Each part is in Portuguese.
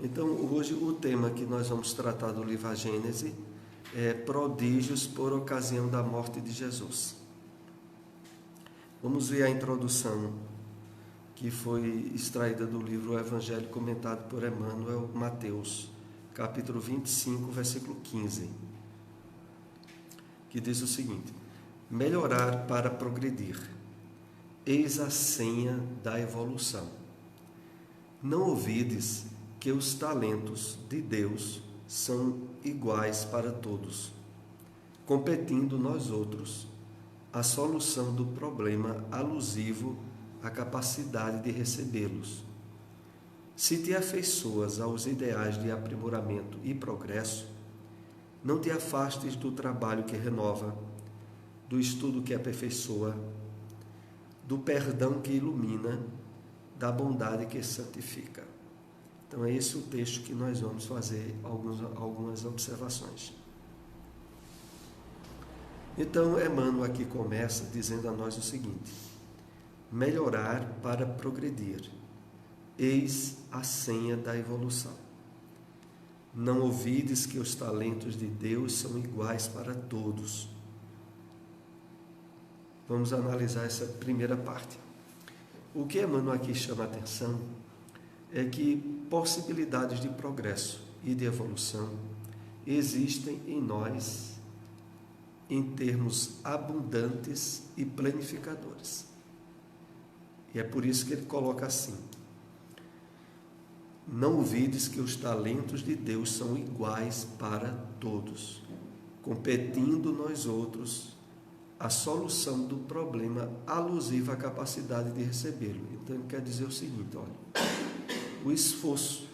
Então, hoje o tema que nós vamos tratar do livro A Gênese é prodígios por ocasião da morte de Jesus. Vamos ver a introdução que foi extraída do livro O Evangelho comentado por Emmanuel, Mateus, capítulo 25, versículo 15, que diz o seguinte: melhorar para progredir, eis a senha da evolução. Não ouvides que os talentos de Deus são iguais para todos, competindo nós outros a solução do problema alusivo à capacidade de recebê-los. Se te afeiçoas aos ideais de aprimoramento e progresso, não te afastes do trabalho que renova, do estudo que aperfeiçoa, do perdão que ilumina, da bondade que santifica. Então é esse o texto que nós vamos fazer algumas observações. Então Emmanuel aqui começa dizendo a nós o seguinte: melhorar para progredir, eis a senha da evolução. Não ouvides que os talentos de Deus são iguais para todos. Vamos analisar essa primeira parte. O que Emmanuel aqui chama a atenção é que possibilidades de progresso e de evolução existem em nós em termos abundantes e planificadores. E é por isso que ele coloca assim: não ouvides que os talentos de Deus são iguais para todos, competindo nós outros a solução do problema alusivo à capacidade de recebê-lo. Então ele quer dizer o seguinte: olha, o esforço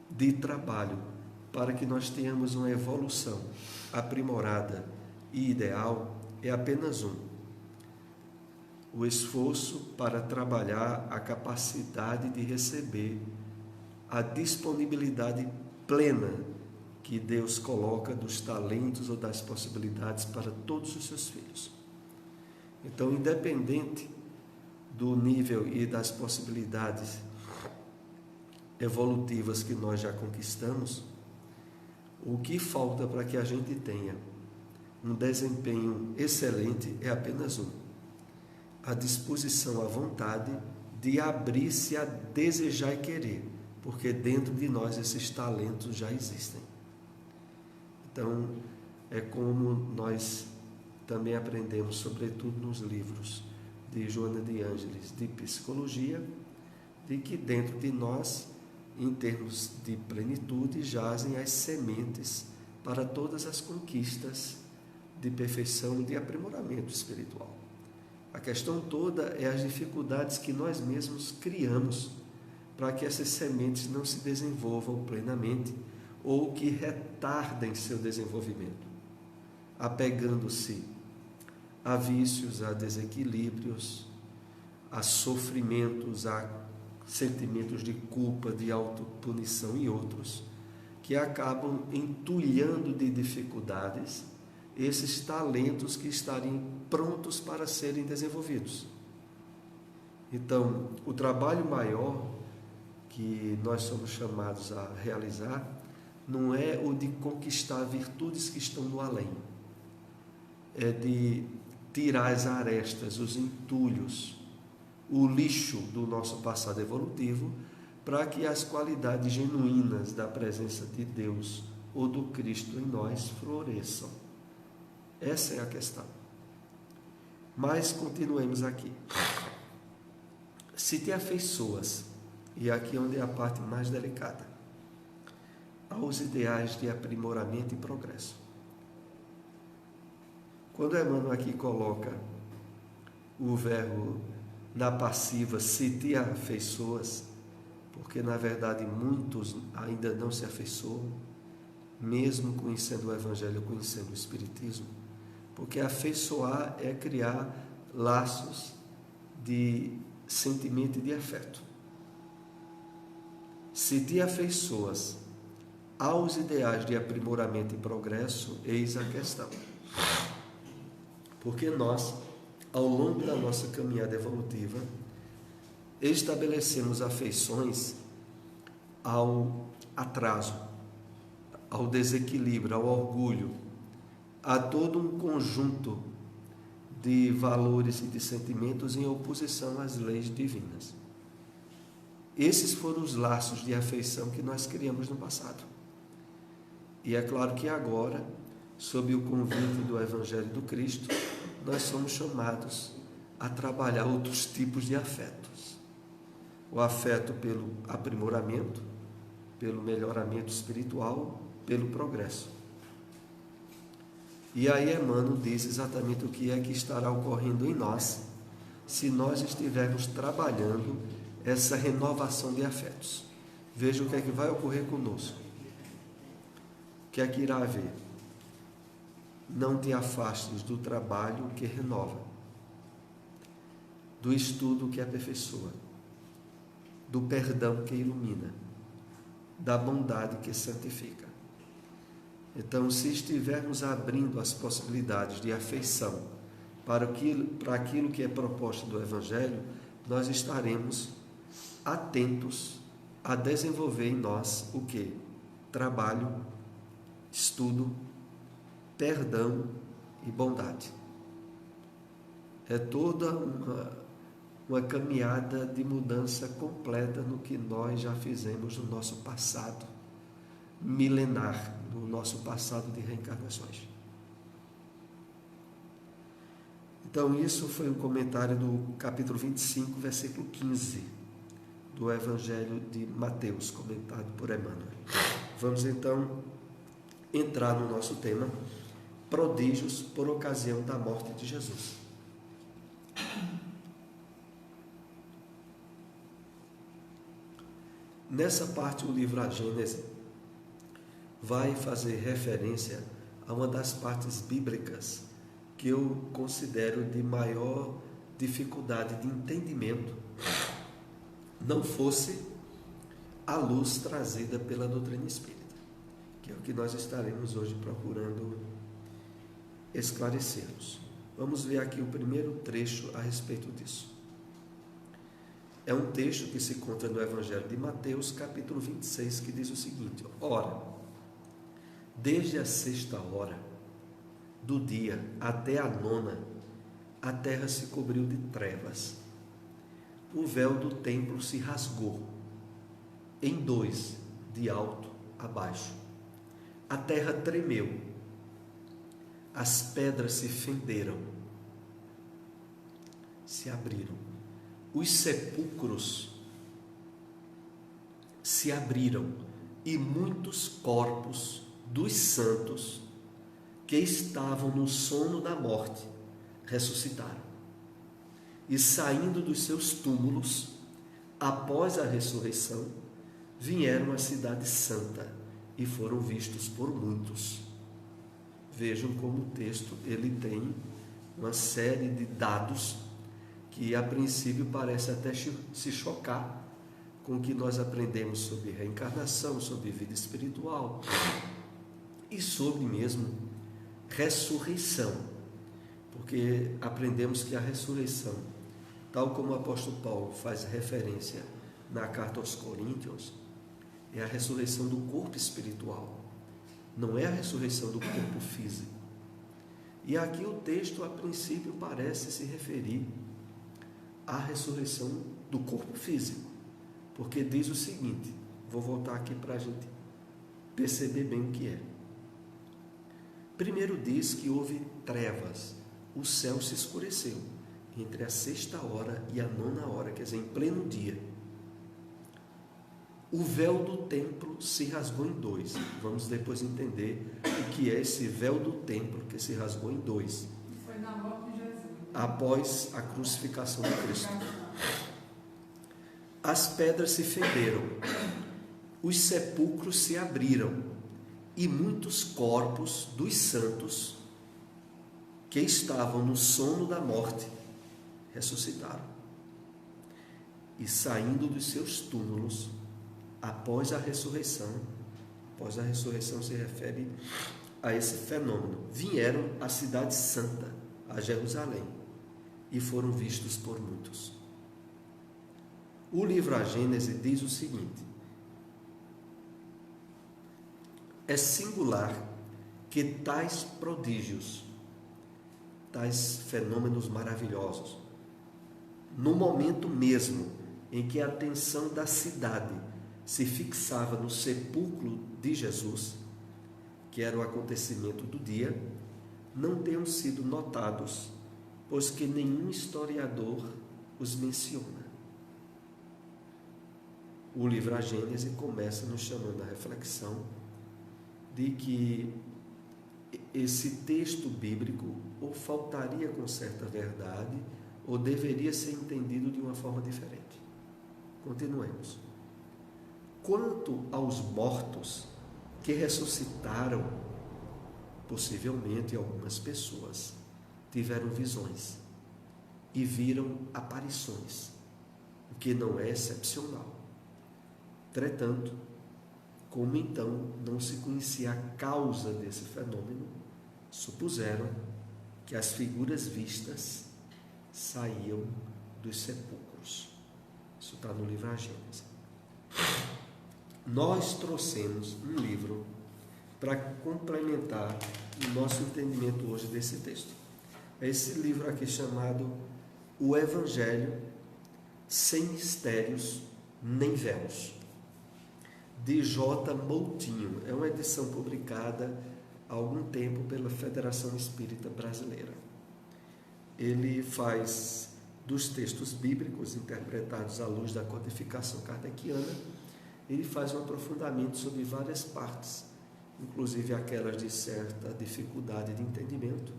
de trabalho para que nós tenhamos uma evolução aprimorada e ideal é apenas um: o esforço para trabalhar a capacidade de receber a disponibilidade plena que Deus coloca dos talentos ou das possibilidades para todos os seus filhos. Então, independente do nível e das possibilidades evolutivas que nós já conquistamos, o que falta para que a gente tenha um desempenho excelente é apenas um: a disposição, a vontade de abrir-se a desejar e querer, porque dentro de nós esses talentos já existem. Então, é como nós também aprendemos, sobretudo nos livros de Joana de Ângeles, de psicologia, de que dentro de nós, em termos de plenitude, jazem as sementes para todas as conquistas de perfeição e de aprimoramento espiritual. A questão toda é as dificuldades que nós mesmos criamos para que essas sementes não se desenvolvam plenamente ou que retardem seu desenvolvimento, apegando-se a vícios, a desequilíbrios, a sofrimentos, a sentimentos de culpa, de autopunição e outros, que acabam entulhando de dificuldades esses talentos que estariam prontos para serem desenvolvidos. Então, o trabalho maior que nós somos chamados a realizar não é o de conquistar virtudes que estão no além, é de tirar as arestas, os entulhos, o lixo do nosso passado evolutivo, para que as qualidades genuínas da presença de Deus ou do Cristo em nós floresçam. Essa é a questão. Mas continuemos aqui. Se te afeiçoas, e aqui é onde é a parte mais delicada, aos ideais de aprimoramento e progresso. Quando Emmanuel aqui coloca o verbo na passiva, se te afeiçoas, porque na verdade muitos ainda não se afeiçoam, mesmo conhecendo o Evangelho, conhecendo o Espiritismo, porque afeiçoar é criar laços de sentimento e de afeto. Se te afeiçoas aos ideais de aprimoramento e progresso, eis a questão. Porque nós, ao longo da nossa caminhada evolutiva, estabelecemos afeições ao atraso, ao desequilíbrio, ao orgulho, a todo um conjunto de valores e de sentimentos em oposição às leis divinas. Esses foram os laços de afeição que nós criamos no passado. E é claro que agora, sob o convite do Evangelho do Cristo, nós somos chamados a trabalhar outros tipos de afetos. O afeto pelo aprimoramento, pelo melhoramento espiritual, pelo progresso. E aí Emmanuel diz exatamente o que é que estará ocorrendo em nós, se nós estivermos trabalhando essa renovação de afetos. Veja o que é que vai ocorrer conosco. O que é que irá haver? Não te afastes do trabalho que renova, do estudo que aperfeiçoa, do perdão que ilumina, da bondade que santifica. Então, se estivermos abrindo as possibilidades de afeição para aquilo que é proposto do Evangelho, nós estaremos atentos a desenvolver em nós o quê? Trabalho, estudo, perdão e bondade. É toda uma caminhada de mudança completa no que nós já fizemos no nosso passado milenar, no nosso passado de reencarnações. Então, isso foi um comentário do capítulo 25, versículo 15, do Evangelho de Mateus, comentado por Emmanuel. Vamos então entrar no nosso tema, prodígios por ocasião da morte de Jesus. Nessa parte, o livro A Gênese vai fazer referência a uma das partes bíblicas que eu considero de maior dificuldade de entendimento, não fosse a luz trazida pela doutrina espírita, que é o que nós estaremos hoje procurando esclarecermos. Vamos ver aqui o primeiro trecho a respeito disso. É um texto que se encontra no Evangelho de Mateus, capítulo 26, que diz o seguinte: ora, desde a 6ª hora do dia até a 9ª, a terra se cobriu de trevas. O véu do templo se rasgou em 2, de alto a baixo. A terra tremeu, as pedras se fenderam, se abriram, os sepulcros se abriram e muitos corpos dos santos que estavam no sono da morte ressuscitaram. E saindo dos seus túmulos, após a ressurreição, vieram à cidade santa e foram vistos por muitos. Vejam como o texto ele tem uma série de dados que a princípio parece até se chocar com o que nós aprendemos sobre reencarnação, sobre vida espiritual e sobre mesmo ressurreição, porque aprendemos que a ressurreição, tal como o apóstolo Paulo faz referência na carta aos Coríntios, é a ressurreição do corpo espiritual, não é a ressurreição do corpo físico. E aqui o texto a princípio parece se referir à ressurreição do corpo físico, porque diz o seguinte, vou voltar aqui para a gente perceber bem o que é. Primeiro diz que houve trevas, o céu se escureceu entre a 6ª hora e a 9ª hora, quer dizer, em pleno dia. O véu do templo se rasgou em 2. Vamos depois entender o que é esse véu do templo que se rasgou em 2. Foi na morte de Jesus. Após a crucificação de Cristo. As pedras se fenderam, os sepulcros se abriram e muitos corpos dos santos que estavam no sono da morte ressuscitaram. E saindo dos seus túmulos, após a ressurreição se refere a esse fenômeno, vieram à cidade santa, a Jerusalém, e foram vistos por muitos. O livro A Gênese diz o seguinte: É singular que tais prodígios, tais fenômenos maravilhosos, no momento mesmo em que a atenção da cidade se fixava no sepulcro de Jesus, que era o acontecimento do dia, não tenham sido notados, pois que nenhum historiador os menciona. O livro A Gênese começa nos chamando a reflexão de que esse texto bíblico ou faltaria com certa verdade ou deveria ser entendido de uma forma diferente. Continuemos. Quanto aos mortos que ressuscitaram, possivelmente algumas pessoas tiveram visões e viram aparições, o que não é excepcional. Entretanto, como então não se conhecia a causa desse fenômeno, supuseram que as figuras vistas saíam dos sepulcros. Isso está no livro A Gênese. Nós trouxemos um livro para complementar o nosso entendimento hoje desse texto. É esse livro aqui chamado O Evangelho Sem Mistérios Nem Véus, de J. Moutinho. É uma edição publicada há algum tempo pela Federação Espírita Brasileira. Ele faz dos textos bíblicos interpretados à luz da codificação kardeciana, ele faz um aprofundamento sobre várias partes, inclusive aquelas de certa dificuldade de entendimento,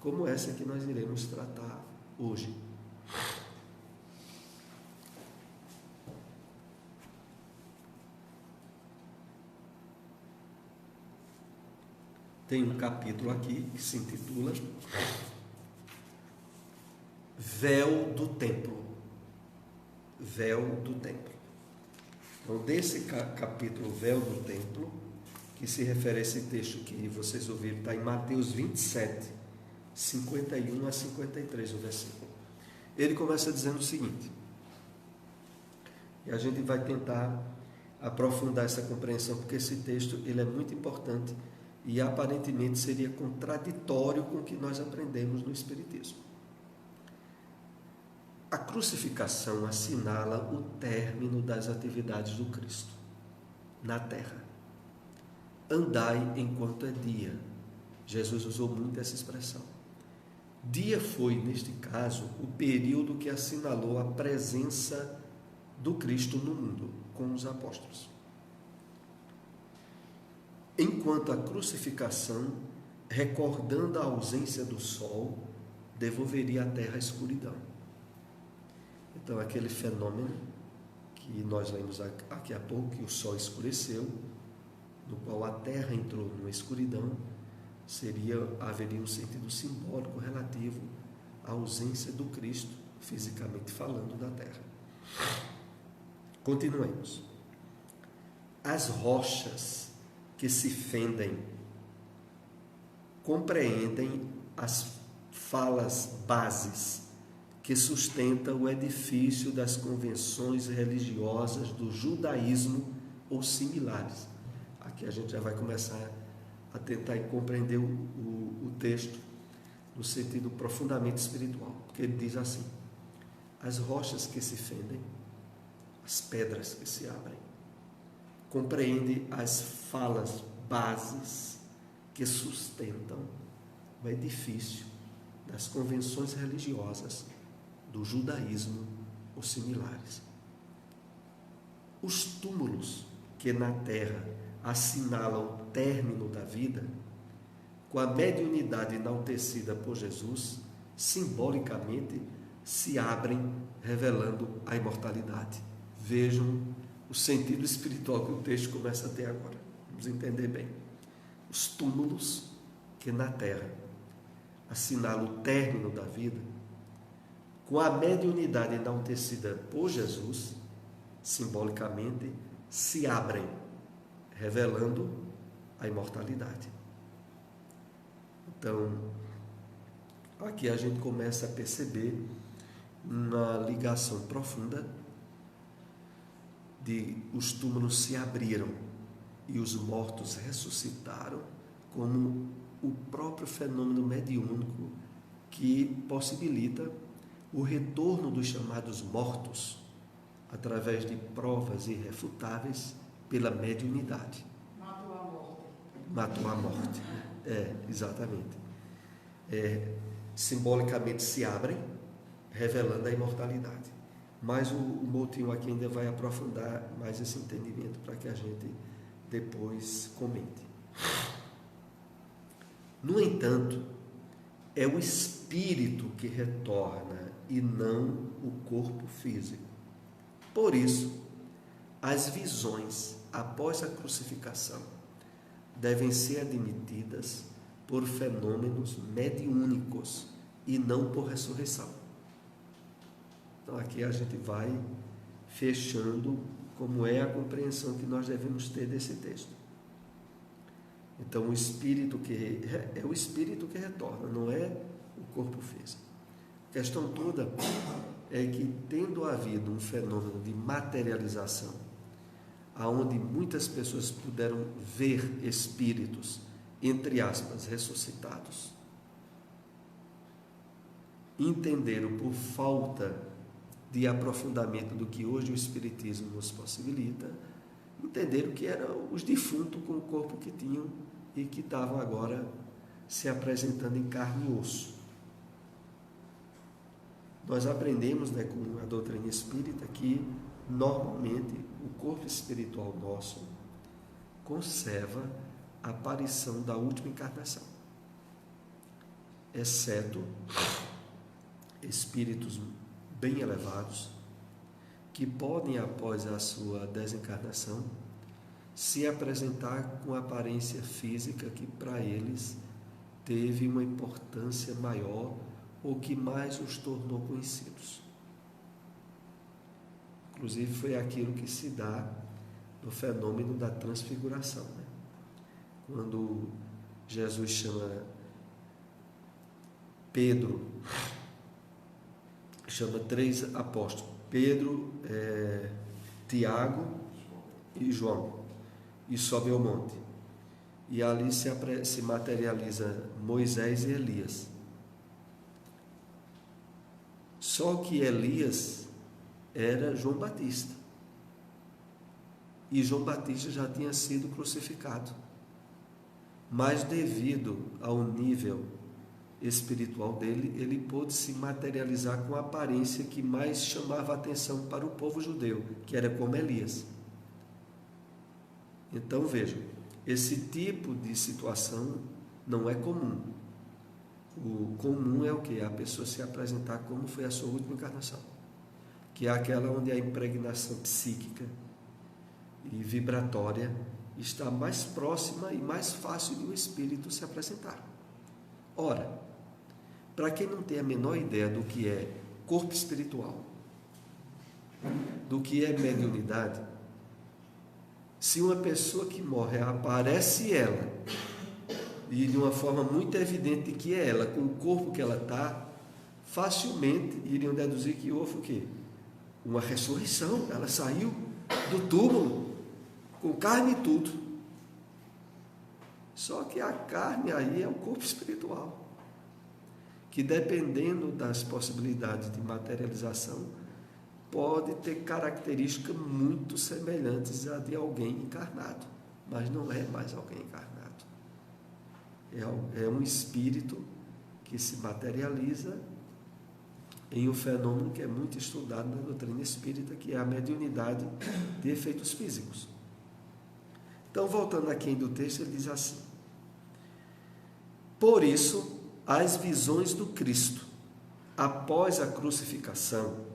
como essa que nós iremos tratar hoje. Tem um capítulo aqui que se intitula Véu do Templo. Véu do Templo. Então, desse capítulo Véu do Templo, que se refere a esse texto que vocês ouviram, está em Mateus 27, 51 a 53, o versículo. Ele começa dizendo o seguinte, e a gente vai tentar aprofundar essa compreensão, porque esse texto ele é muito importante e aparentemente seria contraditório com o que nós aprendemos no Espiritismo. A crucificação assinala o término das atividades do Cristo na terra. Andai enquanto é dia. Jesus usou muito essa expressão. Dia foi, neste caso, o período que assinalou a presença do Cristo no mundo, com os apóstolos. Enquanto a crucificação, recordando a ausência do sol, devolveria à terra a escuridão. Então, aquele fenômeno que nós lemos aqui há pouco, que o sol escureceu, no qual a terra entrou numa escuridão, haveria um sentido simbólico relativo à ausência do Cristo, fisicamente falando, da terra. Continuemos. As rochas que se fendem compreendem as falas bases que sustentam o edifício das convenções religiosas do judaísmo ou similares. Aqui a gente já vai começar a tentar compreender o texto no sentido profundamente espiritual, porque ele diz assim: as rochas que se fendem, as pedras que se abrem, compreende as falas bases que sustentam o edifício das convenções religiosas do judaísmo ou similares. Os túmulos que na terra assinalam o término da vida, com a mediunidade enaltecida por Jesus, simbolicamente se abrem, revelando a imortalidade. Vejam o sentido espiritual que o texto começa a ter agora. Vamos entender bem. Os túmulos que na terra assinalam o término da vida, com a mediunidade enaltecida por Jesus, simbolicamente se abrem, revelando a imortalidade. Então, aqui a gente começa a perceber uma ligação profunda de os túmulos se abriram e os mortos ressuscitaram, como o próprio fenômeno mediúnico que possibilita o retorno dos chamados mortos através de provas irrefutáveis pela mediunidade. Matou a morte. Matou a morte. Exatamente. Simbolicamente se abrem, revelando a imortalidade. Mas o Moutinho aqui ainda vai aprofundar mais esse entendimento para que a gente depois comente. No entanto, é o espírito que retorna e não o corpo físico. Por isso, as visões após a crucificação devem ser admitidas por fenômenos mediúnicos e não por ressurreição. Então aqui a gente vai fechando como é a compreensão que nós devemos ter desse texto. Então o espírito é o espírito que retorna, não é o corpo físico. A questão toda é que, tendo havido um fenômeno de materialização, aonde muitas pessoas puderam ver espíritos, entre aspas, ressuscitados, entenderam por falta de aprofundamento do que hoje o Espiritismo nos possibilita, entenderam que eram os defuntos com o corpo que tinham e que estavam agora se apresentando em carne e osso. Nós aprendemos, com a doutrina espírita, que normalmente o corpo espiritual nosso conserva a aparição da última encarnação, exceto espíritos bem elevados que podem, após a sua desencarnação, se apresentar com aparência física que para eles teve uma importância maior ou que mais os tornou conhecidos. Inclusive foi aquilo que se dá no fenômeno da transfiguração, Quando Jesus chama Pedro, chama 3 apóstolos, Pedro, Tiago e João, e sobe ao monte. E ali se materializa Moisés e Elias. Só que Elias era João Batista. E João Batista já tinha sido crucificado. Mas devido ao nível espiritual dele, ele pôde se materializar com a aparência que mais chamava a atenção para o povo judeu, que era como Elias. Então vejam, esse tipo de situação não é comum. O comum é o que? A pessoa se apresentar como foi a sua última encarnação, que é aquela onde a impregnação psíquica e vibratória está mais próxima e mais fácil de o espírito se apresentar. Ora, para quem não tem a menor ideia do que é corpo espiritual, do que é mediunidade, se uma pessoa que morre aparece ela, e de uma forma muito evidente que é ela, com o corpo que ela está, facilmente iriam deduzir que houve o quê? Uma ressurreição. Ela saiu do túmulo com carne e tudo. Só que a carne aí é o corpo espiritual, que dependendo das possibilidades de materialização, pode ter características muito semelhantes à de alguém encarnado, mas não é mais alguém encarnado. É um espírito que se materializa em um fenômeno que é muito estudado na doutrina espírita, que é a mediunidade de efeitos físicos. Então, voltando aqui do texto, ele diz assim: por isso, as visões do Cristo após a crucificação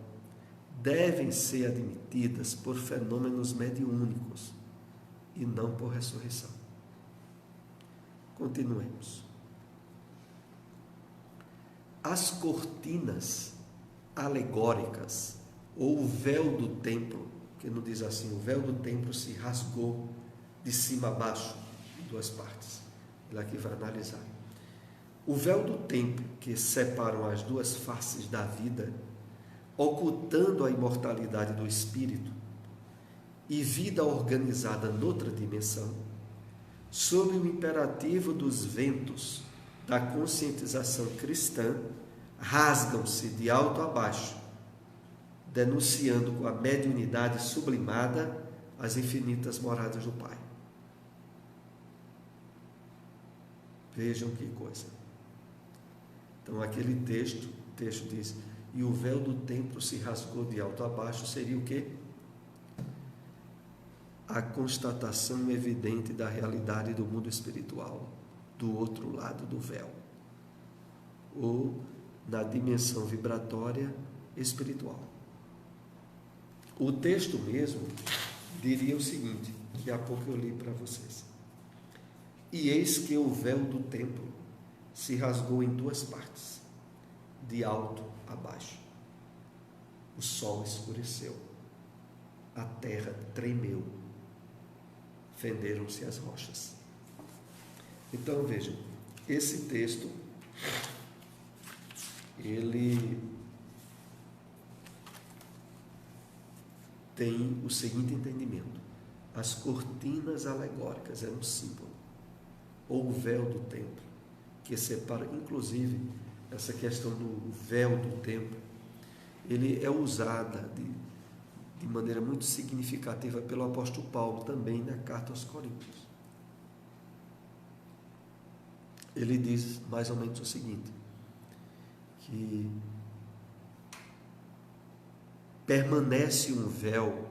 devem ser admitidas por fenômenos mediúnicos e não por ressurreição. Continuemos. As cortinas alegóricas, ou o véu do templo, que não diz assim, o véu do templo se rasgou de cima a baixo, em 2 partes. Ele aqui vai analisar. O véu do templo, que separam as 2 faces da vida, ocultando a imortalidade do espírito, e vida organizada noutra dimensão, sob o imperativo dos ventos da conscientização cristã, rasgam-se de alto a baixo, denunciando com a mediunidade sublimada as infinitas moradas do Pai. Vejam que coisa. Então, aquele texto diz: e o véu do templo se rasgou de alto a baixo, seria o quê? A constatação evidente da realidade do mundo espiritual, do outro lado do véu, ou na dimensão vibratória espiritual. O texto mesmo diria o seguinte, que há pouco eu li para vocês: e eis que o véu do templo se rasgou em duas partes, de alto a baixo. O sol escureceu, a terra tremeu, fenderam-se as rochas. Então vejam, esse texto, ele tem o seguinte entendimento: as cortinas alegóricas eram um símbolo, ou o véu do templo, que separa, inclusive, essa questão do véu do templo, ele é usada de maneira muito significativa pelo apóstolo Paulo também na carta aos Coríntios. Ele diz mais ou menos o seguinte, que permanece um véu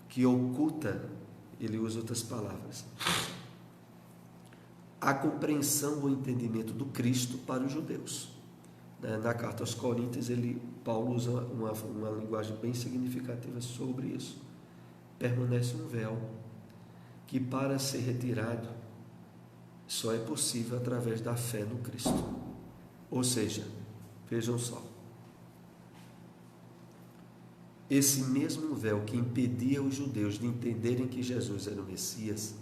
que oculta, ele usa outras palavras, a compreensão ou entendimento do Cristo para os judeus. Na carta aos Coríntios, Paulo usa uma linguagem bem significativa sobre isso. Permanece um véu que, para ser retirado, só é possível através da fé no Cristo. Ou seja, vejam só, esse mesmo véu que impedia os judeus de entenderem que Jesus era o Messias,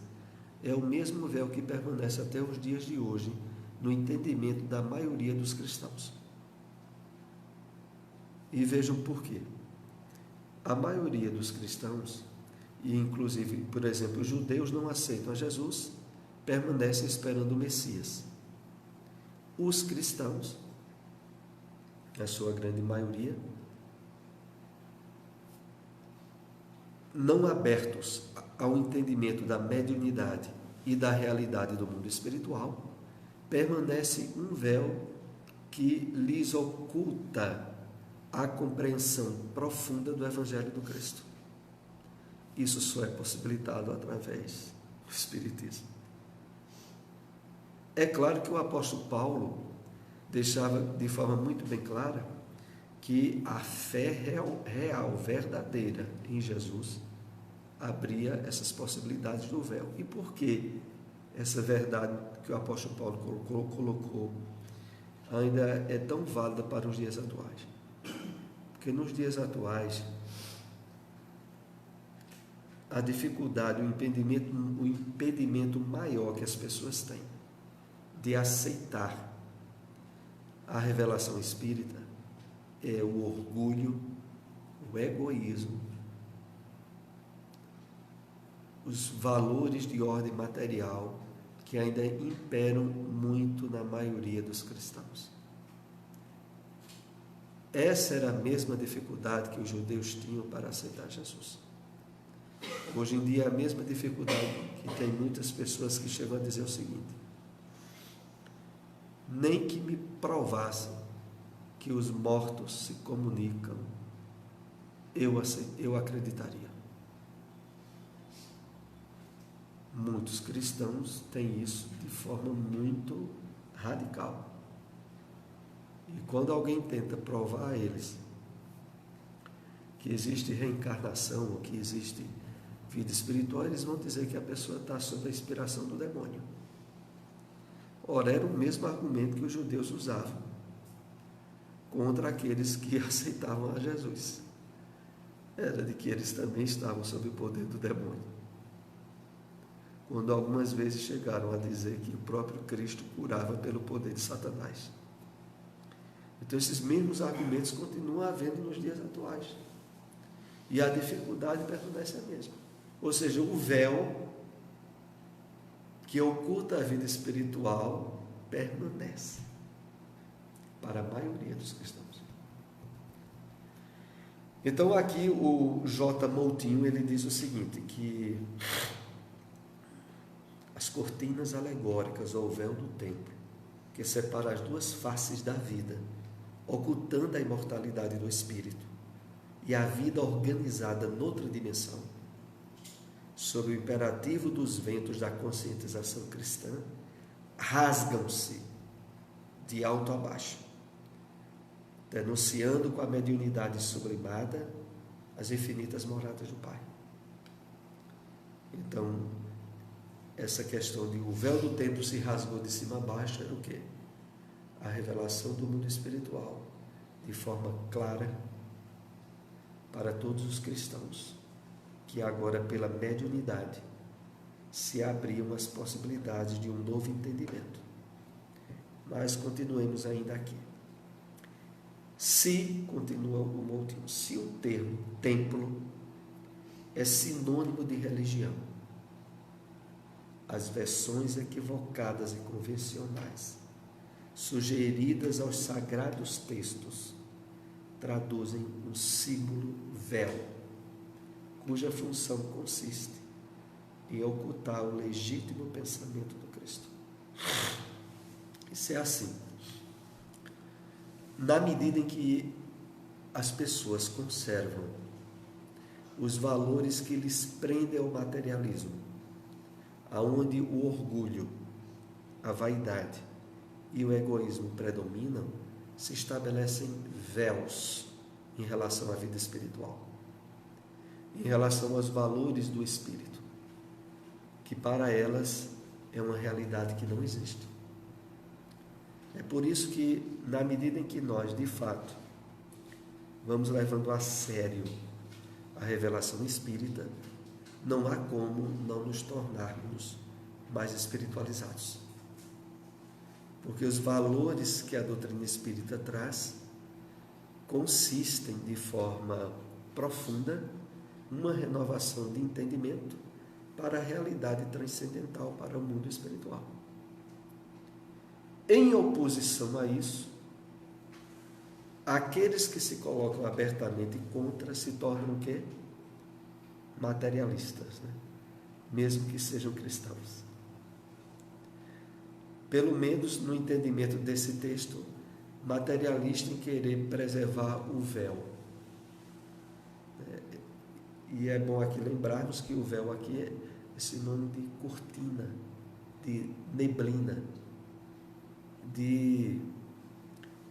é o mesmo véu que permanece até os dias de hoje no entendimento da maioria dos cristãos. E vejam por quê. A maioria dos cristãos, e inclusive, por exemplo, os judeus não aceitam a Jesus, permanecem esperando o Messias. Os cristãos, a sua grande maioria, não abertos ao entendimento da mediunidade e da realidade do mundo espiritual, permanece um véu que lhes oculta a compreensão profunda do Evangelho do Cristo. Isso só é possibilitado através do Espiritismo. É claro que o apóstolo Paulo deixava de forma muito bem clara que a fé real, verdadeira em Jesus abria essas possibilidades do véu. E por que essa verdade que o apóstolo Paulo colocou ainda é tão válida para os dias atuais? Porque nos dias atuais, a dificuldade, o impedimento maior que as pessoas têm de aceitar a revelação espírita é o orgulho, o egoísmo, os valores de ordem material que ainda imperam muito na maioria dos cristãos. Essa era a mesma dificuldade que os judeus tinham para aceitar Jesus. Hoje em dia é a mesma dificuldade que tem muitas pessoas que chegam a dizer o seguinte: nem que me provassem que os mortos se comunicam, eu acreditaria. Muitos cristãos têm isso de forma muito radical. E quando alguém tenta provar a eles que existe reencarnação ou que existe vida espiritual, eles vão dizer que a pessoa está sob a inspiração do demônio. Ora, era o mesmo argumento que os judeus usavam contra aqueles que aceitavam a Jesus. Era de que eles também estavam sob o poder do demônio. Quando algumas vezes chegaram a dizer que o próprio Cristo curava pelo poder de Satanás. Então esses mesmos argumentos continuam havendo nos dias atuais. E a dificuldade permanece a mesma. Ou seja, o véu que oculta a vida espiritual permanece para a maioria dos cristãos. Então aqui o J. Moutinho, ele diz o seguinte, que as cortinas alegóricas ou o véu do templo, que separa as duas faces da vida, ocultando a imortalidade do espírito e a vida organizada noutra dimensão, sob o imperativo dos ventos da conscientização cristã, rasgam-se de alto a baixo, denunciando com a mediunidade sublimada as infinitas moradas do Pai. Então, essa questão de o véu do templo se rasgou de cima a baixo era o quê? A revelação do mundo espiritual, de forma clara para todos os cristãos, que agora pela mediunidade se abriam as possibilidades de um novo entendimento. Mas continuemos ainda aqui. Se, continua o Moutinho, se o termo templo é sinônimo de religião, as versões equivocadas e convencionais, sugeridas aos sagrados textos, traduzem um símbolo véu, cuja função consiste em ocultar o legítimo pensamento do Cristo. Isso é assim. Na medida em que as pessoas conservam os valores que lhes prendem ao materialismo, aonde o orgulho, a vaidade e o egoísmo predominam, se estabelecem véus em relação à vida espiritual, em relação aos valores do espírito, que para elas é uma realidade que não existe. É por isso que, na medida em que nós, de fato, vamos levando a sério a revelação espírita, não há como não nos tornarmos mais espiritualizados. Porque os valores que a doutrina espírita traz consistem de forma profunda numa renovação de entendimento para a realidade transcendental, para o mundo espiritual. Em oposição a isso, aqueles que se colocam abertamente contra se tornam o quê? Materialistas, né? Mesmo que sejam cristãos. Pelo menos no entendimento desse texto, materialista em querer preservar o véu. E é bom aqui lembrarmos que o véu aqui é sinônimo de cortina, de neblina, de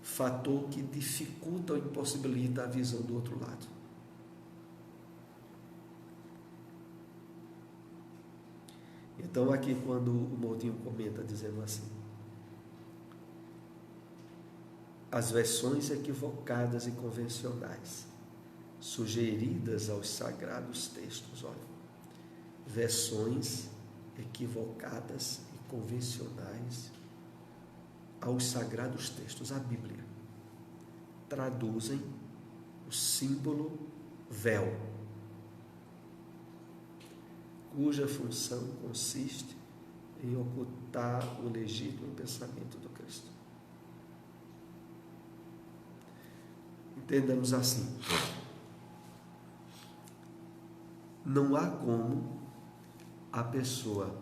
fator que dificulta ou impossibilita a visão do outro lado. Então aqui quando o Moutinho comenta dizendo assim, as versões equivocadas e convencionais sugeridas aos sagrados textos, olha, versões equivocadas e convencionais aos sagrados textos, a Bíblia, traduzem o símbolo véu, cuja função consiste em ocultar o legítimo pensamento do Cristo. Entendamos assim, não há como a pessoa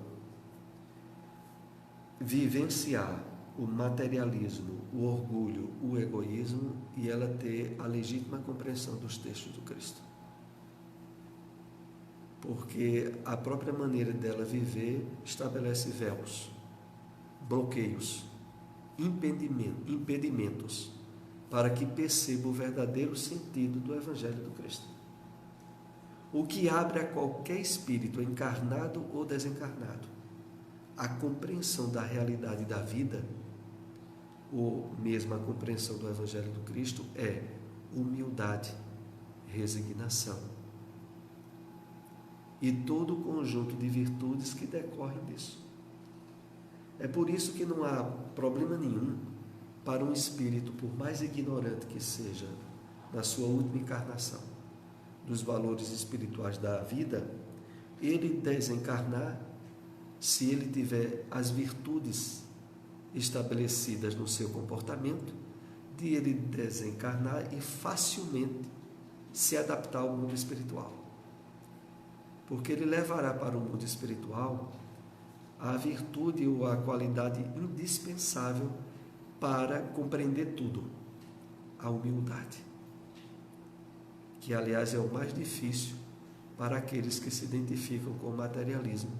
vivenciar o materialismo, o orgulho, o egoísmo e ela ter a legítima compreensão dos textos do Cristo. Porque a própria maneira dela viver estabelece véus, bloqueios, impedimentos para que perceba o verdadeiro sentido do Evangelho do Cristo. O que abre a qualquer espírito encarnado ou desencarnado a compreensão da realidade da vida, ou mesmo a compreensão do Evangelho do Cristo, é humildade, resignação e todo o conjunto de virtudes que decorrem disso. É por isso que não há problema nenhum para um espírito, por mais ignorante que seja na sua última encarnação, dos valores espirituais da vida, ele desencarnar, se ele tiver as virtudes estabelecidas no seu comportamento, de ele desencarnar e facilmente se adaptar ao mundo espiritual. Porque ele levará para o mundo espiritual a virtude ou a qualidade indispensável para compreender tudo, a humildade, que aliás é o mais difícil para aqueles que se identificam com o materialismo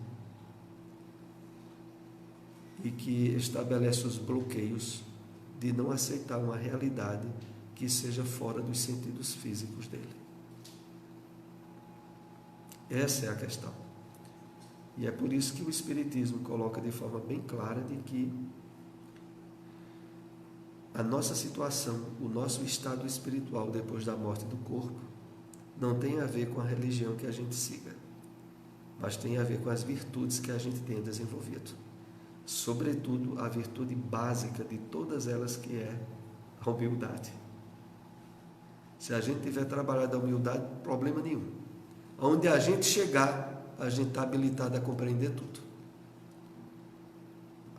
e que estabelece os bloqueios de não aceitar uma realidade que seja fora dos sentidos físicos dele. Essa é a questão. E é por isso que o Espiritismo coloca de forma bem clara de que a nossa situação, o nosso estado espiritual depois da morte do corpo, não tem a ver com a religião que a gente siga, mas tem a ver com as virtudes que a gente tenha desenvolvido. Sobretudo, a virtude básica de todas elas, que é a humildade. Se a gente tiver trabalhado a humildade, problema nenhum. Onde a gente chegar, a gente está habilitado a compreender tudo,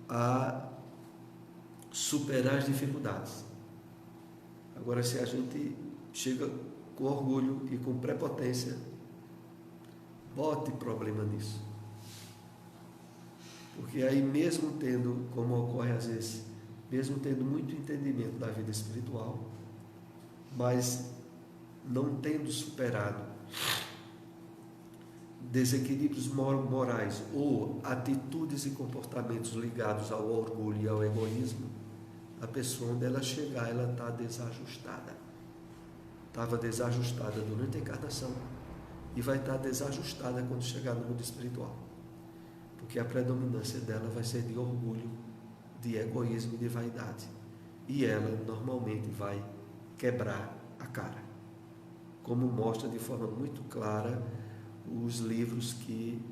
a superar as dificuldades. Agora, se a gente chega com orgulho e com prepotência, bote problema nisso. Porque aí, mesmo tendo, como ocorre às vezes, mesmo tendo muito entendimento da vida espiritual, mas não tendo superado desequilíbrios morais ou atitudes e comportamentos ligados ao orgulho e ao egoísmo, a pessoa, onde ela chegar, ela está desajustada. Estava desajustada durante a encarnação e vai estar desajustada quando chegar no mundo espiritual, porque a predominância dela vai ser de orgulho, de egoísmo e de vaidade, e ela normalmente vai quebrar a cara, como mostra de forma muito clara os livros que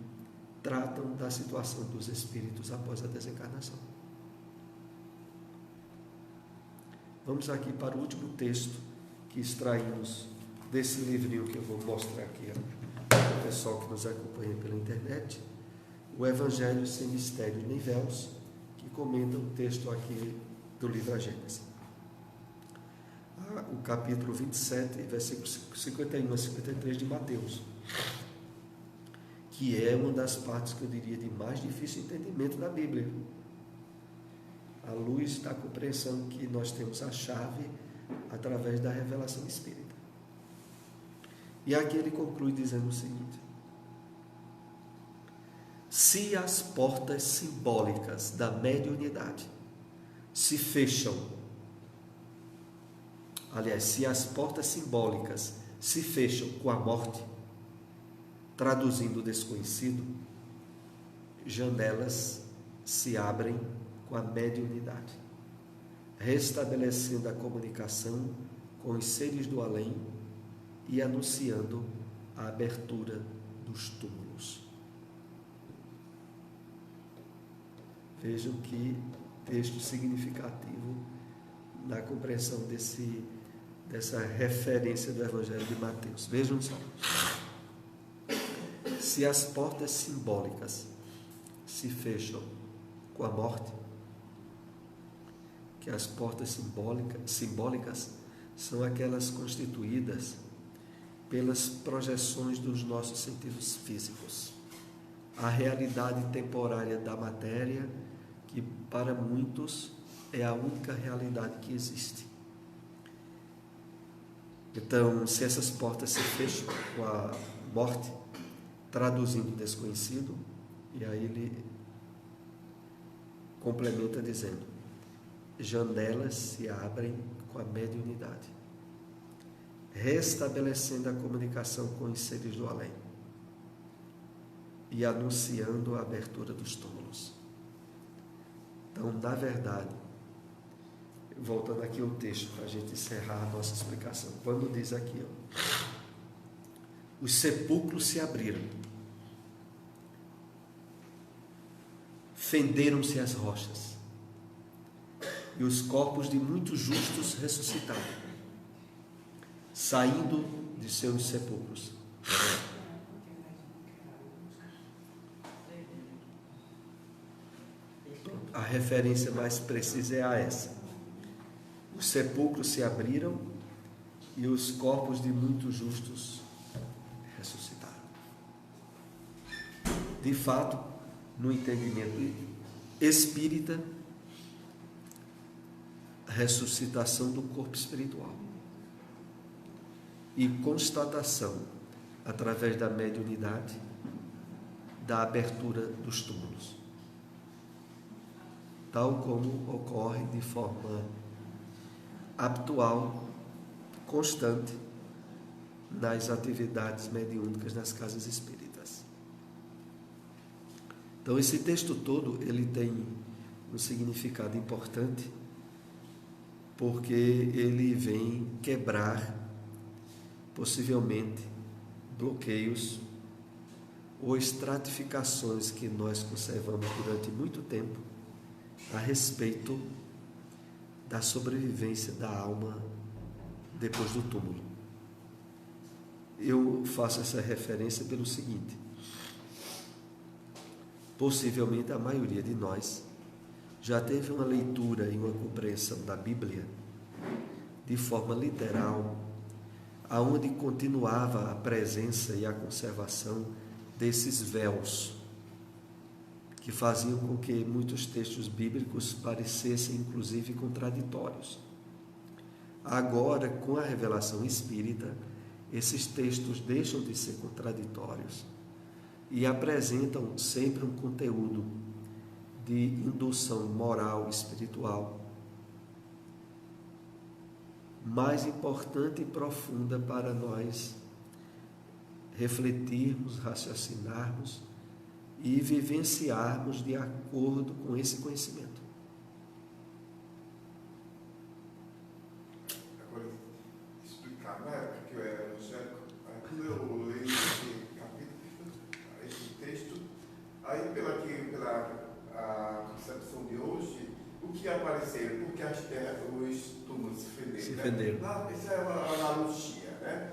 tratam da situação dos espíritos após a desencarnação. Vamos aqui para o último texto que extraímos desse livrinho que eu vou mostrar aqui para o pessoal que nos acompanha pela internet, o Evangelho Sem Mistérios Nem Véus, que comenta o texto aqui do livro A Gênese. O capítulo 27, versículos 51 a 53 de Mateus, que é uma das partes que eu diria de mais difícil entendimento da Bíblia, à luz da compreensão que nós temos a chave através da revelação espírita. E aqui ele conclui dizendo o seguinte: se as portas simbólicas da mediunidade se fecham, aliás, se as portas simbólicas se fecham com a morte, traduzindo o desconhecido, janelas se abrem com a mediunidade, restabelecendo a comunicação com os seres do além e anunciando a abertura dos túmulos. Vejam que texto significativo na compreensão dessa referência do Evangelho de Mateus. Vejam só. Se as portas simbólicas se fecham com a morte, que as portas simbólicas são aquelas constituídas pelas projeções dos nossos sentidos físicos, a realidade temporária da matéria, que para muitos é a única realidade que existe. Então, se essas portas se fecham com a morte, traduzindo o desconhecido, e aí ele complementa dizendo: janelas se abrem com a mediunidade, restabelecendo a comunicação com os seres do além e anunciando a abertura dos túmulos. Então, na verdade, voltando aqui ao texto para a gente encerrar a nossa explicação, quando diz aqui, os sepulcros se abriram, fenderam-se as rochas, e os corpos de muitos justos ressuscitaram, saindo de seus sepulcros. A referência mais precisa é a essa. Os sepulcros se abriram e os corpos de muitos justos ressuscitaram. De fato, no entendimento espírita, ressuscitação do corpo espiritual e constatação, através da mediunidade, da abertura dos túmulos, tal como ocorre de forma habitual, constante, nas atividades mediúnicas nas casas espíritas. Então, esse texto todo, ele tem um significado importante, porque ele vem quebrar, possivelmente, bloqueios ou estratificações que nós conservamos durante muito tempo a respeito da sobrevivência da alma depois do túmulo. Eu faço essa referência pelo seguinte: possivelmente a maioria de nós já teve uma leitura e uma compreensão da Bíblia de forma literal, aonde continuava a presença e a conservação desses véus que faziam com que muitos textos bíblicos parecessem inclusive contraditórios. Agora, com a revelação espírita, esses textos deixam de ser contraditórios e apresentam sempre um conteúdo de indução moral, espiritual, mais importante e profunda para nós refletirmos, raciocinarmos e vivenciarmos de acordo com esse conhecimento. Agora, explicar, na época que eu era evangélico, quando eu leio esse capítulo, esse texto, aí pela a concepção de hoje, o que apareceu, porque as terras, os túmulos se fenderam. Isso é uma analogia, né?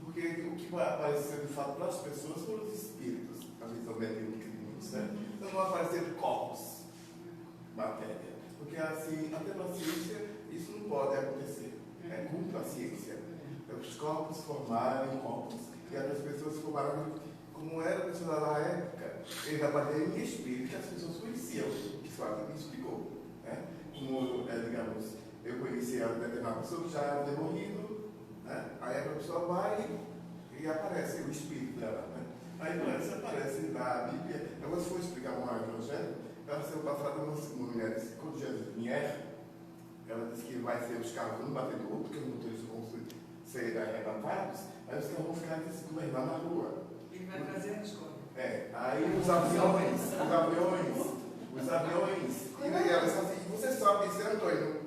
Porque o que vai aparecer de fato para as pessoas foram os espíritos, a visão mediúnica de muitos, né? Então não apareceram corpos, matéria. Porque assim, até na ciência, isso não pode acontecer. É contra a ciência. Os corpos formaram corpos. E as pessoas formaram, como era a pessoa da época, eles apareceram em espírito que as pessoas conheciam, que Suárez me explicou. Né? Como, digamos, eu conhecia determinada pessoa que já havia morrido, né? Aí a pessoa vai e aparece o espírito dela. Né? Aí isso aparece na Bíblia. Agora, se for explicar uma evangelho, ela saiu passada uma mulher, quando Jesus vier, ela disse que vai ser os carros um batendo o outro, porque os motores vão ser arrebatados, aí os carros vão ficar se governar na rua. Ele vai trazer a escola. Aí os aviões, e ela disse assim, você sabe isso, Antônio?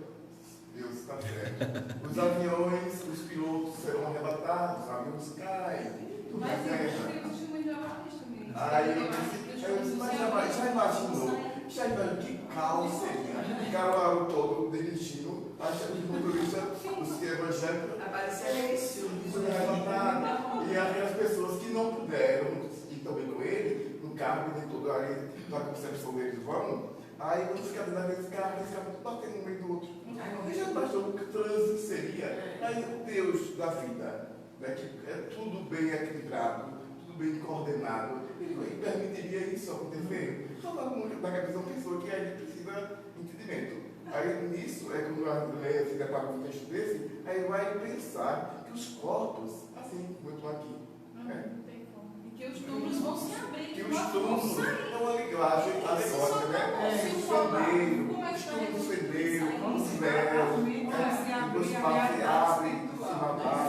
Deus está certo. Os aviões, os pilotos serão arrebatados, os aviões caem, tudo é terra. Aí eu disse, mas já imaginou que caos seria? O cara lá todo dirigindo, achando que o motorista, os evangélicos, foi arrebatado. E aquelas pessoas que não puderam, que também com ele, no carro, nem todo ali, na concepção deles vão, aí quando fica dentro daqueles carros, eles ficam batendo um meio do outro. E já imaginou o que trânsito seria? Aí o Deus da vida, né, que é tudo bem equilibrado, tudo bem coordenado, ele permitiria isso acontecer? Só da cabeça uma pessoa que aí precisa de entendimento. Aí nisso, quando a lê se depara com um texto desse, aí vai pensar que os corpos, assim, como eu estou aqui, E que os túmulos vão se abrir. que os túmulos é uma linguagem alegórica, né? Os túmulos fenderam, os véus, os papos se abrem, se abrem.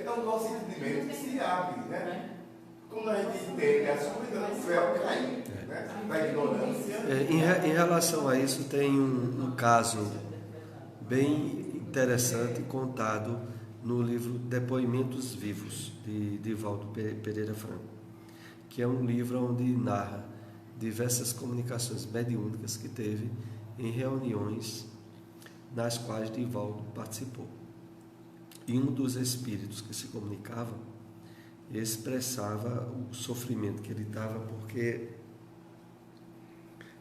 É o nosso entendimento que se abre, né? Quando a gente entende as coisas, o véu cai, né? Da ignorância. Em relação a isso, tem um caso bem interessante contado no livro Depoimentos Vivos, de Divaldo Pereira Franco, que é um livro onde narra diversas comunicações mediúnicas que teve em reuniões nas quais Divaldo participou. E um dos espíritos que se comunicava expressava o sofrimento que ele estava, porque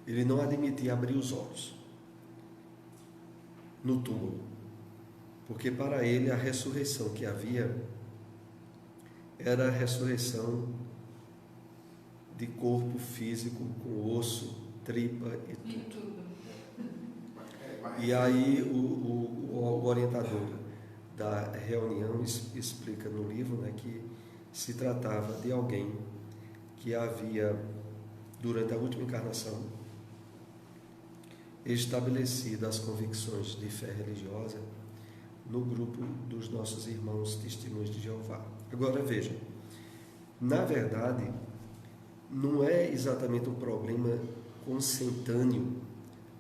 ele não admitia abrir os olhos no túmulo, porque para ele a ressurreição que havia era a ressurreição de corpo físico, com osso, tripa e tudo. E aí o orientador da reunião explica no livro, né, que se tratava de alguém que havia, durante a última encarnação, estabelecido as convicções de fé religiosa no grupo dos nossos irmãos testemunhos de Jeová. Agora veja, na verdade, não é exatamente um problema consentâneo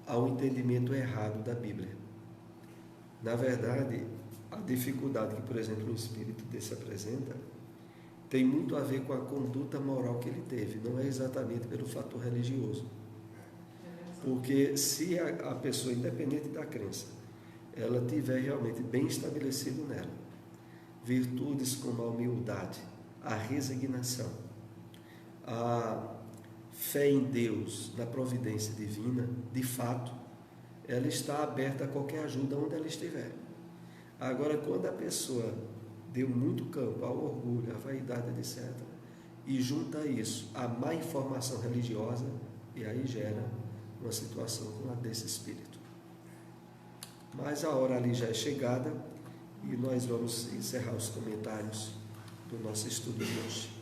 ao entendimento errado da Bíblia. Na verdade, a dificuldade que, por exemplo, um espírito desse apresenta tem muito a ver com a conduta moral que ele teve, não é exatamente pelo fator religioso. Porque se a pessoa, independente da crença, ela tiver realmente bem estabelecido nela virtudes como a humildade, a resignação, a fé em Deus, na providência divina, de fato, ela está aberta a qualquer ajuda onde ela estiver. Agora, quando a pessoa deu muito campo ao orgulho, à vaidade, etc., e junta isso à má informação religiosa, e aí gera uma situação como a desse espírito. Mas a hora ali já é chegada e nós vamos encerrar os comentários do nosso estudo de hoje.